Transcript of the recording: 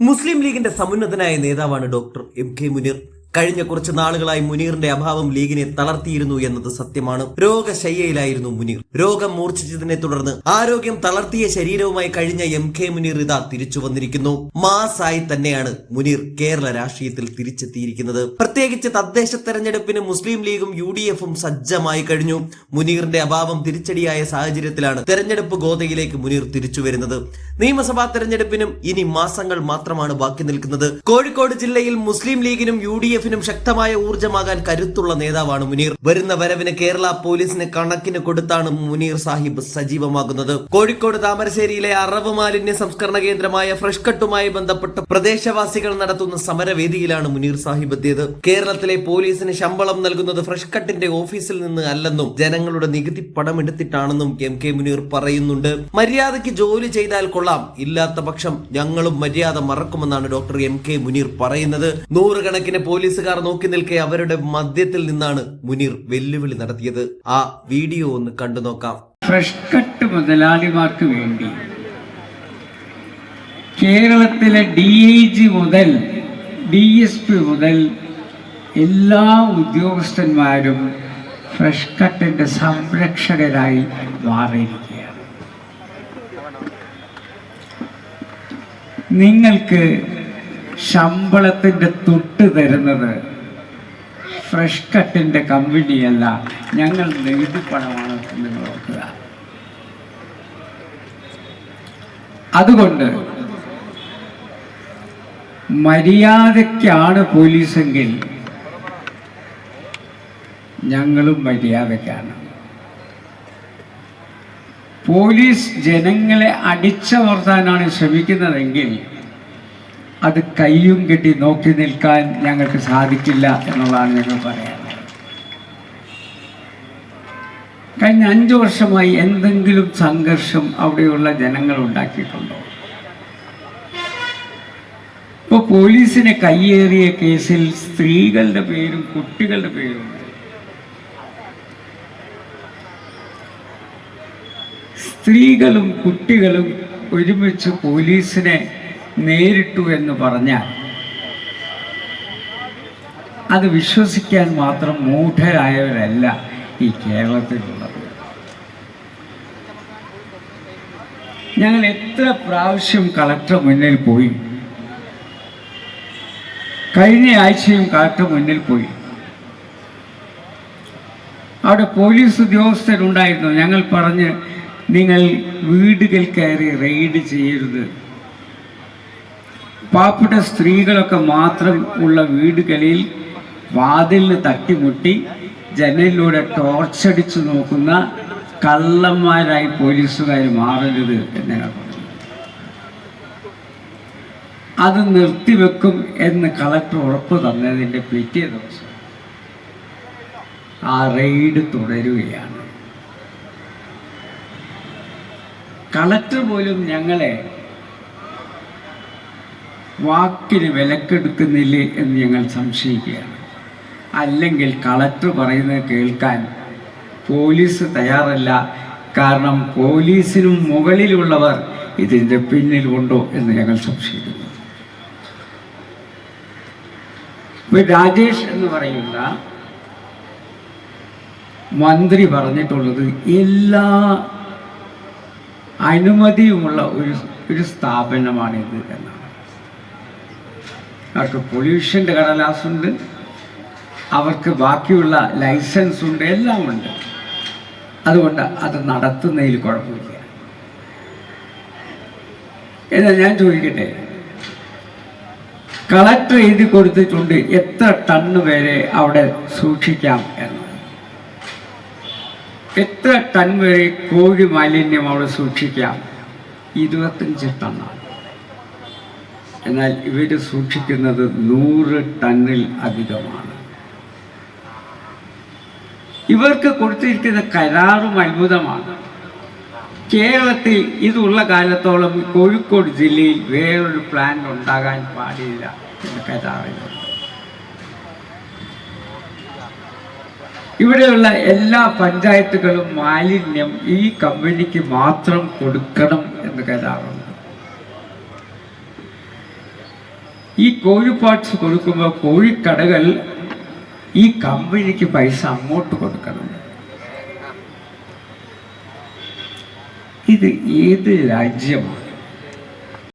മുസ്ലിം ലീഗിന്റെ സമുന്നതനായ നേതാവാണ് doctor MK. Muneer. കഴിഞ്ഞ കുറച്ച് നാളുകളായി മുനീറിന്റെ അഭാവം ലീഗിനെ തളർത്തിയിരുന്നു എന്നത് സത്യമാണ്. രോഗശയ്യയിലായിരുന്നു മുനീർ. രോഗം മൂർച്ഛിച്ചതിനെ തുടർന്ന് ആരോഗ്യം തളർത്തിയ ശരീരവുമായി കഴിഞ്ഞ എം.കെ. മുനീർ ഇതാ തിരിച്ചു വന്നിരിക്കുന്നു. മാസായി തന്നെയാണ് മുനീർ കേരള രാഷ്ട്രീയത്തിൽ തിരിച്ചെത്തിയിരിക്കുന്നത്. പ്രത്യേകിച്ച് തദ്ദേശ തെരഞ്ഞെടുപ്പിന് മുസ്ലിം ലീഗും UDF-ഉം സജ്ജമായി കഴിഞ്ഞു. മുനീറിന്റെ അഭാവം തിരിച്ചടിയായ സാഹചര്യത്തിലാണ് തെരഞ്ഞെടുപ്പ് ഗോതയിലേക്ക് മുനീർ തിരിച്ചു വരുന്നത്. നിയമസഭാ തെരഞ്ഞെടുപ്പിനും ഇനി മാസങ്ങൾ മാത്രമാണ് ബാക്കി നിൽക്കുന്നത്. കോഴിക്കോട് ജില്ലയിൽ മുസ്ലിം ലീഗിനും UDF-നും ശക്തമായ ഊർജ്ജമാകാൻ കരുത്തുള്ള നേതാവാണ് മുനീർ. വരുന്ന വരവിന് കേരള പോലീസിന് കണക്കിന് കൊടുത്താണ് മുനീർ സാഹിബ് സജീവമാകുന്നത്. കോഴിക്കോട് താമരശ്ശേരിയിലെ അറവ് മാലിന്യ സംസ്കരണ കേന്ദ്രമായ ഫ്രഷ് കട്ടുമായി ബന്ധപ്പെട്ട് പ്രദേശവാസികൾ നടത്തുന്ന സമരവേദിയിലാണ് മുനീർ സാഹിബ് എത്തിയത്. കേരളത്തിലെ പോലീസിന് ശമ്പളം നൽകുന്നത് ഫ്രഷ് കട്ടിന്റെ ഓഫീസിൽ നിന്ന് അല്ലെന്നും ജനങ്ങളുടെ നികുതി പണമെടുത്തിട്ടാണെന്നും എം.കെ. മുനീർ പറയുന്നുണ്ട്. മര്യാദയ്ക്ക് ജോലി ചെയ്താൽ കൊള്ളാം, ഇല്ലാത്ത പക്ഷം ഞങ്ങളും മര്യാദ മറക്കുമെന്നാണ് ഡോക്ടർ എം.കെ. മുനീർ പറയുന്നത്. നൂറുകണക്കിന് പോലീസുകാർ നോക്കി നിൽക്കെ അവരുടെ മധ്യത്തിൽ നിന്നാണ് മുനീർ വെല്ലുവിളി നടത്തിയത്. ആ വീഡിയോ ഒന്ന് കണ്ടു നോക്കാം. ഫ്രഷ് കട്ട് മുതലാളിമാർക്ക് വേണ്ടി കേരളത്തിലെ DIG മുതൽ DSP മുതൽ എല്ലാ ഉദ്യോഗസ്ഥന്മാരും ഫ്രഷ് കട്ടിന്റെ സംരക്ഷകരായി മാറിയിരിക്കുകയാണ്. നിങ്ങൾക്ക് ശമ്പളത്തിന്റെ തൊട്ട് തരുന്നത് ഫ്രഷ് കട്ടിന്റെ കമ്പനിയല്ല, ഞങ്ങൾ നികുതി പണമാണ് നിങ്ങൾ ഓർക്കുക. അതുകൊണ്ട് മര്യാദയ്ക്കാണ് പോലീസെങ്കിൽ ഞങ്ങളും മര്യാദയ്ക്കാണ്. പോലീസ് ജനങ്ങളെ അടിച്ചമർത്താനാണ് ശ്രമിക്കുന്നതെങ്കിൽ അത് കയ്യും കെട്ടി നോക്കി നിൽക്കാൻ ഞങ്ങൾക്ക് സാധിക്കില്ല എന്നുള്ളതാണ് ഞങ്ങൾ പറയാനുള്ളത്. കഴിഞ്ഞ 5 വർഷമായി എന്തെങ്കിലും സംഘർഷം അവിടെയുള്ള ജനങ്ങൾ ഉണ്ടാക്കിയിട്ടുണ്ടോ? ഇപ്പോൾ പോലീസിനെ കയ്യേറിയ കേസിൽ സ്ത്രീകളുടെ പേരും കുട്ടികളുടെ പേരുണ്ട്. സ്ത്രീകളും കുട്ടികളും ഒരുമിച്ച് പോലീസിനെ നേരിട്ടു എന്ന് പറഞ്ഞാൽ അത് വിശ്വസിക്കാൻ മാത്രം മൂഢരായവരല്ല ഈ കേരളത്തിലുള്ളത്. ഞങ്ങൾ എത്ര പ്രാവശ്യം കളക്ടർ മുന്നിൽ പോയി, കഴിഞ്ഞ ആഴ്ചയും കളക്ടർ മുന്നിൽ പോയി. അവിടെ പോലീസ് ഉദ്യോഗസ്ഥരുണ്ടായിരുന്നു. ഞങ്ങൾ പറഞ്ഞ് നിങ്ങൾ വീടുകൾ കയറി റെയ്ഡ് ചെയ്യരുത്, പാവപ്പെട്ട സ്ത്രീകളൊക്കെ മാത്രം ഉള്ള വീടുകളിൽ വാതിലിന് തട്ടിമുട്ടി ജനലിലൂടെ ടോർച്ചടിച്ച് നോക്കുന്ന കള്ളന്മാരായി പോലീസുകാർ മാറരുത് എന്ന് ഞങ്ങൾ പറഞ്ഞു. അത് നിർത്തിവെക്കും എന്ന് കളക്ടർ ഉറപ്പ് തന്നതിൻ്റെ പിറ്റേ ദിവസം ആ റെയ്ഡ് തുടരുകയാണ്. കളക്ടർ പോലും ഞങ്ങളെ വാക്കിന് വിലക്കെടുക്കുന്നില്ലേ എന്ന് ഞങ്ങൾ സംശയിക്കുകയാണ്. അല്ലെങ്കിൽ കളക്ടർ പറയുന്നത് കേൾക്കാൻ പോലീസ് തയ്യാറല്ല. കാരണം പോലീസിനും മുകളിലുള്ളവർ ഇതിൻ്റെ പിന്നിലുണ്ടോ എന്ന് ഞങ്ങൾ സംശയിക്കുന്നു. ഇപ്പോൾ രാജേഷ് എന്ന് പറയുന്ന മന്ത്രി പറഞ്ഞിട്ടുള്ളത് എല്ലാ അനുമതിയുമുള്ള ഒരു സ്ഥാപനമാണിത് എന്നാണ്. അവർക്ക് പൊല്യൂഷൻ്റെ കടലാസുണ്ട്, അവർക്ക് ബാക്കിയുള്ള ലൈസൻസ് ഉണ്ട്, എല്ലാം ഉണ്ട്. അതുകൊണ്ട് അത് നടത്തുന്നതിൽ കുഴപ്പമില്ല. എന്നാൽ ഞാൻ ചോദിക്കട്ടെ, കളക്ടർ എഴുതി കൊടുത്തിട്ടുണ്ട് എത്ര ടണ്ണ് വരെ അവിടെ സൂക്ഷിക്കാം എന്ന്. എത്ര ടൺ വരെ കോഴി മാലിന്യം അവിടെ സൂക്ഷിക്കാം? 25 ടണ്ണാണ്. എന്നാൽ ഇവർ സൂക്ഷിക്കുന്നത് 100 ടണ്ണിൽ അധികമാണ്. ഇവർക്ക് കൊടുത്തിരിക്കുന്ന കരാറും അത്ഭുതമാണ്. കേരളത്തിൽ ഇതുള്ള കാലത്തോളം കോഴിക്കോട് ജില്ലയിൽ വേറൊരു പ്ലാന്റ് ഉണ്ടാകാൻ പാടില്ല എന്ന കരാറുണ്ട്. ഇവിടെയുള്ള എല്ലാ പഞ്ചായത്തുകളും മാലിന്യം ഈ കമ്പനിക്ക് മാത്രം കൊടുക്കണം എന്ന് കരാറുണ്ട്. ഈ കോഴി പാർട്സ് കൊടുക്കുമ്പോൾ കോഴിക്കടകൾ ഈ കമ്പനിക്ക് പൈസ അങ്ങോട്ട് കൊടുക്കണം. ഇത് ഏത് രാജ്യമാണ്?